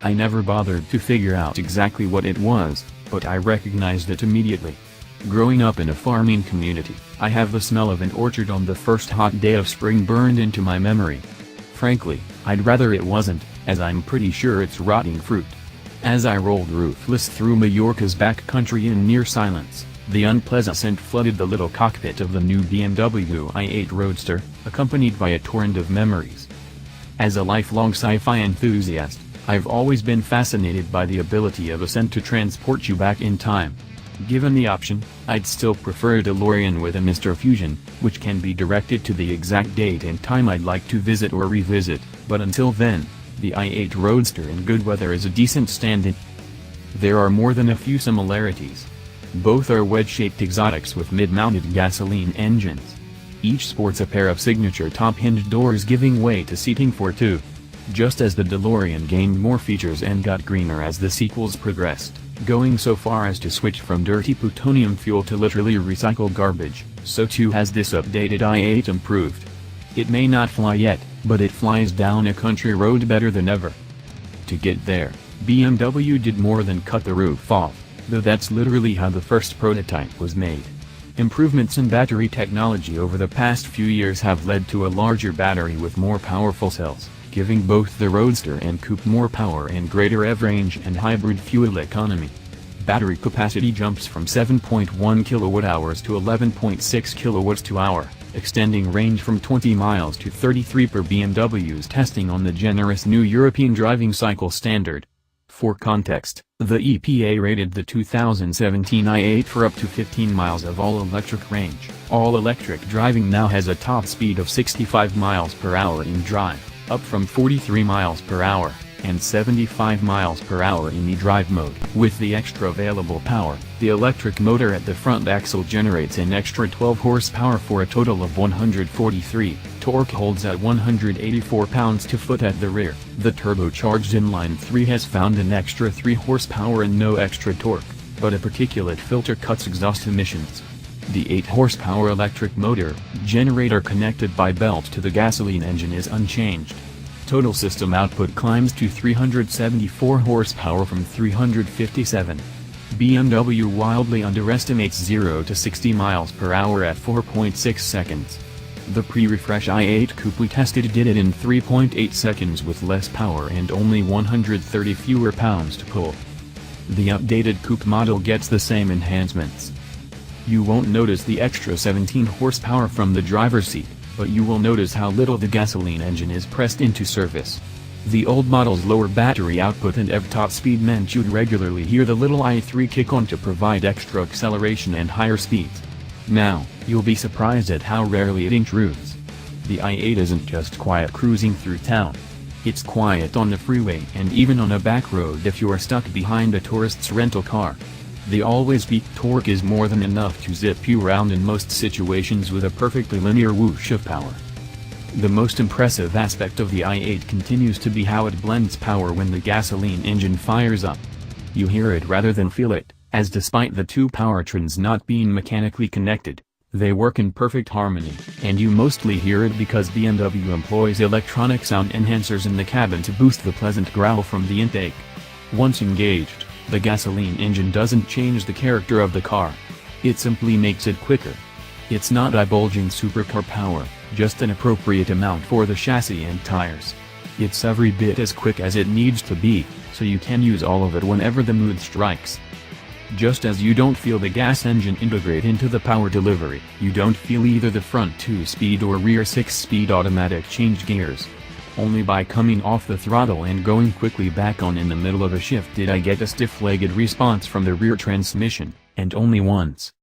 I never bothered to figure out exactly what it was, but I recognized it immediately. Growing up in a farming community, I have the smell of an orchard on the first hot day of spring burned into my memory. Frankly, I'd rather it wasn't, as I'm pretty sure it's rotting fruit. As I rolled roofless through Majorca's backcountry in near silence, the unpleasant scent flooded the little cockpit of the new BMW i8 Roadster, accompanied by a torrent of memories. As a lifelong sci-fi enthusiast, I've always been fascinated by the ability of a scent to transport you back in time. Given the option, I'd still prefer a DeLorean with a Mr. Fusion, which can be directed to the exact date and time I'd like to visit or revisit, but until then, the i8 Roadster in good weather is a decent stand-in. There are more than a few similarities. Both are wedge-shaped exotics with mid-mounted gasoline engines. Each sports a pair of signature top-hinged doors giving way to seating for two. Just as the DeLorean gained more features and got greener as the sequels progressed, going so far as to switch from dirty plutonium fuel to literally recycled garbage, so too has this updated i8 improved. It may not fly yet, but it flies down a country road better than ever. To get there, BMW did more than cut the roof off, though that's literally how the first prototype was made. Improvements in battery technology over the past few years have led to a larger battery with more powerful cells, giving both the Roadster and Coupe more power and greater EV range and hybrid fuel economy. Battery capacity jumps from 7.1 kWh to 11.6 kWh, extending range from 20 miles to 33 per BMW's testing on the generous new European driving cycle standard. For context, the EPA rated the 2017 i8 for up to 15 miles of all-electric range. All-electric driving now has a top speed of 65 miles per hour in drive, up from 43 miles per hour, and 75 miles per hour in e-drive mode. With the extra available power, the electric motor at the front axle generates an extra 12 horsepower for a total of 143, torque holds at 184 pounds-to-foot at the rear. The turbocharged inline-3 has found an extra 3 horsepower and no extra torque, but a particulate filter cuts exhaust emissions. The 8 horsepower electric motor, generator connected by belt to the gasoline engine, is unchanged. Total system output climbs to 374 horsepower from 357. BMW wildly underestimates 0 to 60 miles per hour at 4.6 seconds. The pre-refresh i8 Coupe we tested did it in 3.8 seconds with less power and only 130 fewer pounds to pull. The updated Coupe model gets the same enhancements. You won't notice the extra 17 horsepower from the driver's seat, but you will notice how little the gasoline engine is pressed into service. The old model's lower battery output and EV top speed meant you'd regularly hear the little i3 kick on to provide extra acceleration and higher speeds. Now, you'll be surprised at how rarely it intrudes. The i8 isn't just quiet cruising through town. It's quiet on the freeway and even on a back road if you're stuck behind a tourist's rental car. The always peak torque is more than enough to zip you around in most situations with a perfectly linear whoosh of power. The most impressive aspect of the i8 continues to be how it blends power when the gasoline engine fires up. You hear it rather than feel it, as despite the two powertrains not being mechanically connected, they work in perfect harmony, and you mostly hear it because BMW employs electronic sound enhancers in the cabin to boost the pleasant growl from the intake. Once engaged, the gasoline engine doesn't change the character of the car. It simply makes it quicker. It's not eye-bulging supercar power, just an appropriate amount for the chassis and tires. It's every bit as quick as it needs to be, so you can use all of it whenever the mood strikes. Just as you don't feel the gas engine integrate into the power delivery, you don't feel either the front 2-speed or rear 6-speed automatic change gears. Only by coming off the throttle and going quickly back on in the middle of a shift did I get a stiff-legged response from the rear transmission, and only once.